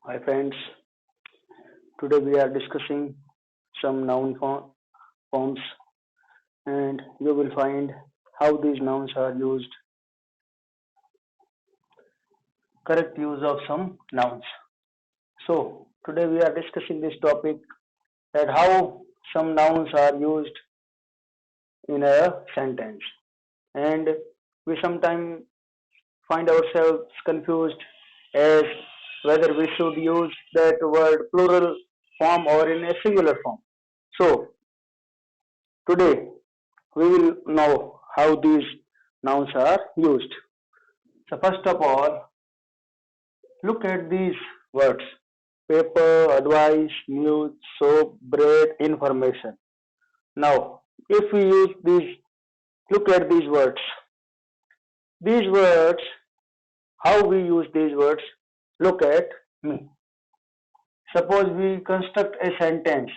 Hi friends, today we are discussing some forms and you will find how these nouns are used, correct use of some nouns. So today we are discussing this topic that how some nouns are used in a sentence and we sometimes find ourselves confused as whether we should use that word plural form or in a singular form. So today we will know how these nouns are used. So first of all, look at these words: paper, advice, news, soap, bread, information. Now, if we use these, look at these words. These words, how we use these words, look at me. Suppose we construct a sentence.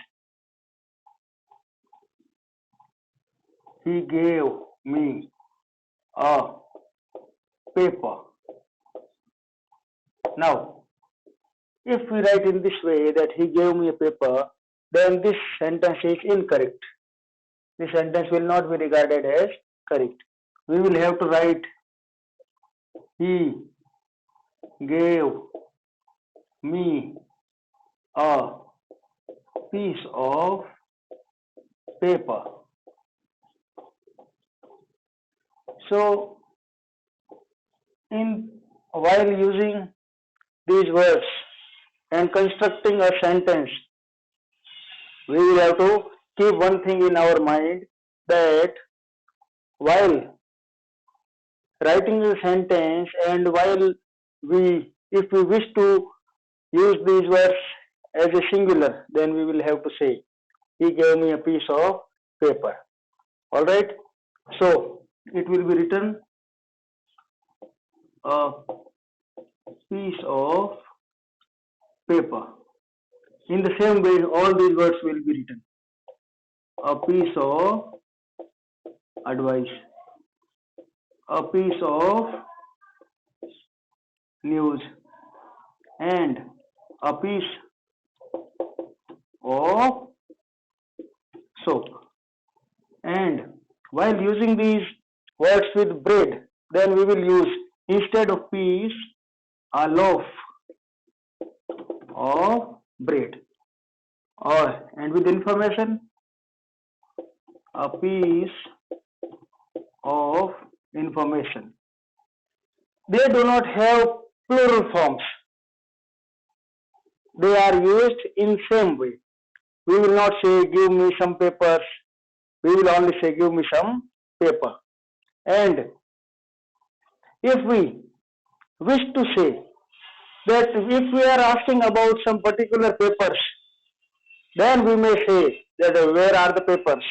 He gave me a paper. Now, if we write in this way that he gave me a paper, then this sentence is incorrect. This sentence will not be regarded as correct. We will have to write he gave me a piece of paper. So, in while using these words and constructing a sentence, we will have to keep one thing in our mind that while writing a sentence and while if we wish to use these words as a singular, then we will have to say, he gave me a piece of paper. Alright? So, it will be written a piece of paper. In the same way, all these words will be written. A piece of advice, a piece of news, and a piece of soap. And while using these words with bread, then we will use instead of piece a loaf of bread. Or and with information a piece of information. They do not have plural forms. They are used in same way. We will not say give me some papers. We will only say give me some paper. And if we wish to say that if we are asking about some particular papers, then we may say that where are the papers.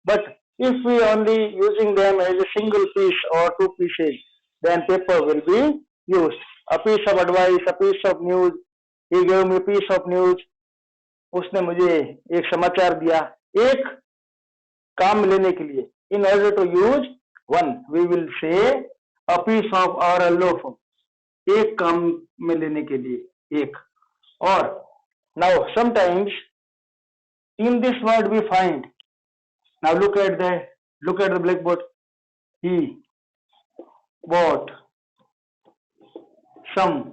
But if we only using them as a single piece or two pieces, then paper will be used. A piece of advice, a piece of news. He gave me a piece of news. उसने मुझे एक समाचार दिया एक काम लेने के लिए. In order to use one, we will say a piece of or a loaf. एक काम में लेने के लिए एक. Or now sometimes in this word we find. Now look at the blackboard. He bought some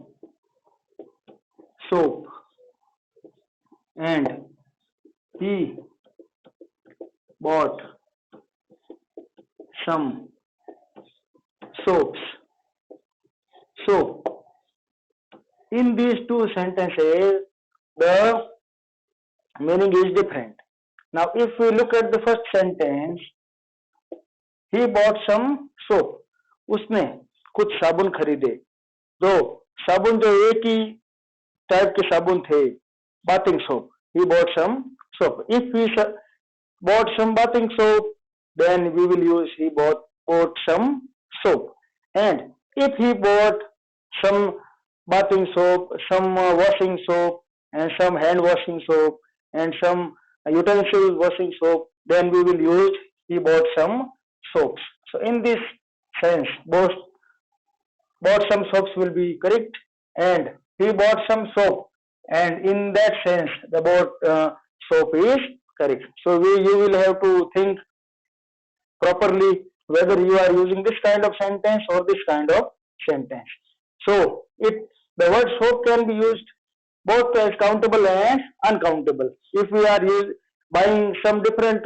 soap and he bought some soaps. So in these two sentences the meaning is different. Now if we look at the first sentence, he bought some soap. उसने कुछ साबुन खरीदे. दो साबुन जो एक ही type के साबुन थे, bathing soap. He bought some soap. If he bought some bathing soap, then we will use he bought some soap. And if he bought some bathing soap, some washing soap, and some hand washing soap, and some utensil washing soap, then we will use he bought some soaps. So in this sense, both bought some soaps will be correct, and he bought some soap and in that sense, the word soap is correct. So you will have to think properly whether you are using this kind of sentence or this kind of sentence. So the word soap can be used both as countable and uncountable. If we are buying some different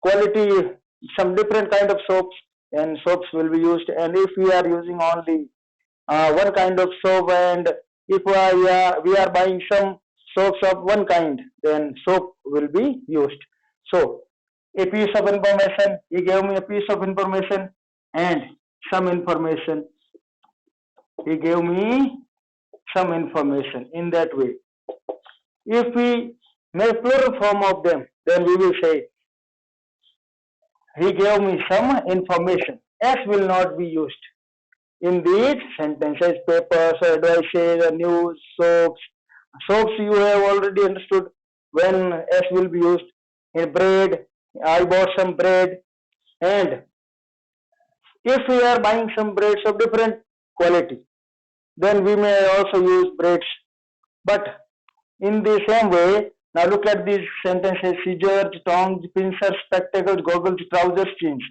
quality, some different kind of soaps, and soaps will be used. And if we are using only one kind of soap, and if we are buying some soaps of one kind, then soap will be used. So a piece of information, he gave me a piece of information and some information. He gave me some information in that way. If we make plural form of them, then we will say he gave me some information. S will not be used in these sentences, papers, advices, news, soaps. Soaps you have already understood when S will be used. In bread, I bought some bread. And if we are buying some breads of different quality, then we may also use breads. But in the same way, now look at these sentences: scissors, tongs, pincers, spectacles, goggles, trousers, jeans.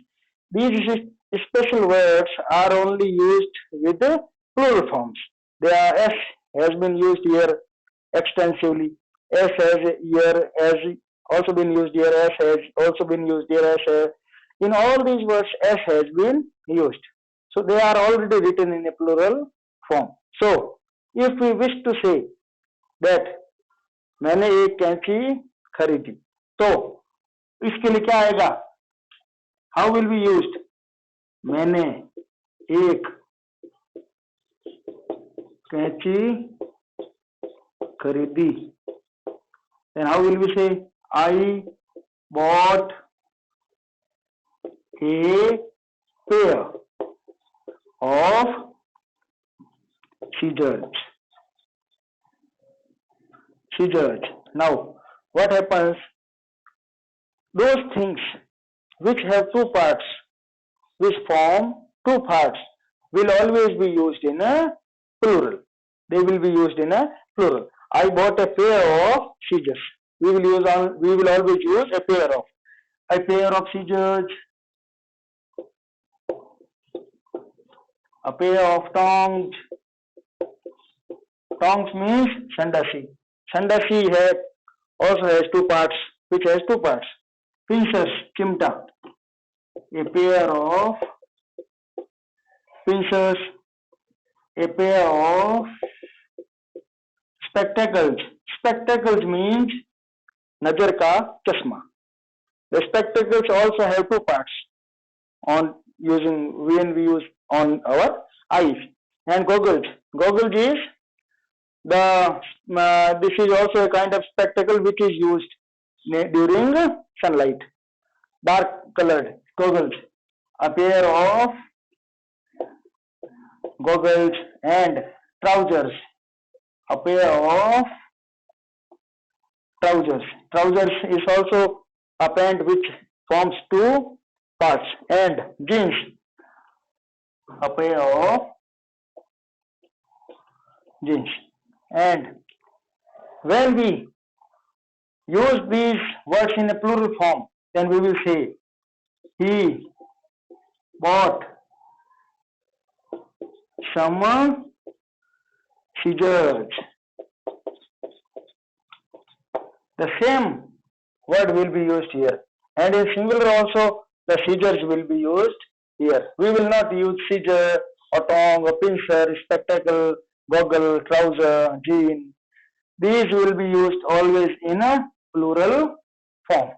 These special words are only used with the plural forms. S has been used here extensively. S has also been used here. S has also been used here. In all these words, S has been used. So they are already written in a plural form. So if we wish to say that मैंने एक कैंची खरीदी, तो इसके लिए क्या आएगा? How will be used? मैंने एक कैंची खरीदी. Then how will we say? I bought a pair of scissors. Now, what happens? Those things which have two parts, which form two parts, will always be used in a plural. They will be used in a plural. I bought a pair of scissors. We will always use a pair of scissors, a pair of tongs. Tongs means sandasi. Sandasi also has two parts. Which has two parts? Pincers, chimta. A pair of pincers. A pair of spectacles. Spectacles means nazar ka chashma. The spectacles also have two parts when we use on our eyes. And goggles. Goggles is this is also a kind of spectacle which is used during sunlight. Dark colored goggles. A pair of goggles. And trousers. A pair of trousers. Trousers is also a pant which forms two parts. And jeans. A pair of jeans. And when we use these words in a plural form, then we will say he bought some scissors. The same word will be used here. And in singular also, the scissors will be used here. We will not use scissor or tong or pincer, spectacle, goggle, trouser, jean. These will be used always in a plural form.